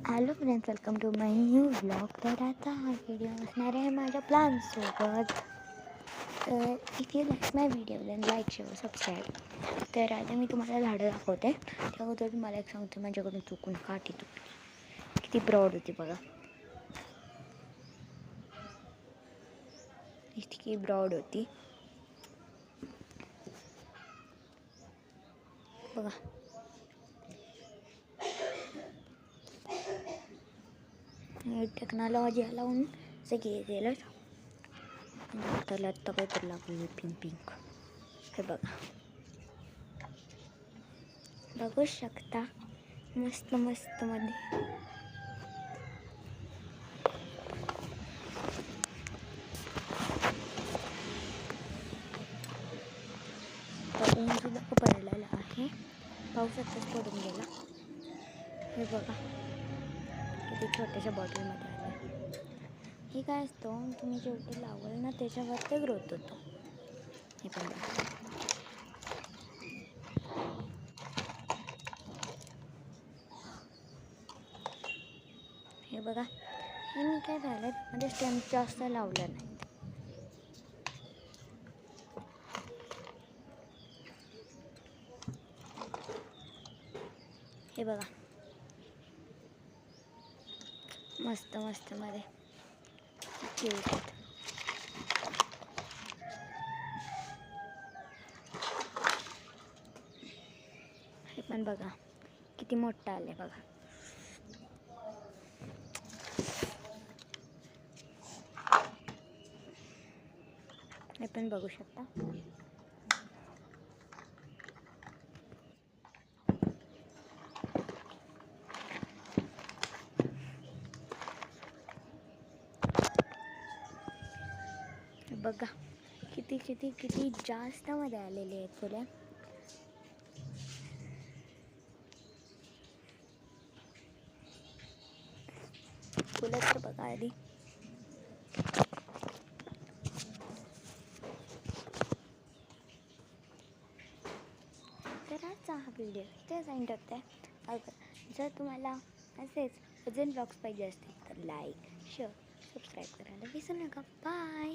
Hello friends, welcome to my new blog. तर आता हा व्हिडिओ असणार आहे माझ्या प्लॅनसोबत. तर if you like my video then like share subscribe. तर आता मी तुम्हाला झाडं दाखवते. त्या अगोदर तुम्हाला एक सांगते, माझ्याकडून चुकून काठी तुटली. किती ब्रॉड होती बघा, इतकी ब्रॉड होती बघा. टेक्नॉलॉजी लावून सगळे गेलं. त्याला आत्ता काहीतरी लागले पिंक. हे बघा, बघू शकता, मस्त मस्त मध्ये. तर ऊन सुद्धा पडलेलं आहे, पाऊस आत्ताच पडून गेला. हे बघा किती छोट्याशा बॉटलमध्ये आलं. हे काय असतं, तुम्ही जेवढं लावाल ना त्याच्यावर ते ग्रोथ होतो. हे पण बघा, हे बघा. हे मी काय झालं, म्हणजे स्टेम जास्त लावलं नाही. हे बघा, मस्त मस्त मध्ये क्यूट. हे पण बघा किती मोठं आले बघा. हे पण बघू शकता. बघा किती किती किती जास्त मध्ये आलेले आहेत फुले. फुलं तर बघा आधी. तर आजचा हा व्हिडिओ इथेच एंड होते. जर तुम्हाला असेच अजून ब्लॉग्स पाहिजे असतील तर लाईक शेअर सबस्क्राईब करायला विसरू नका. बाय.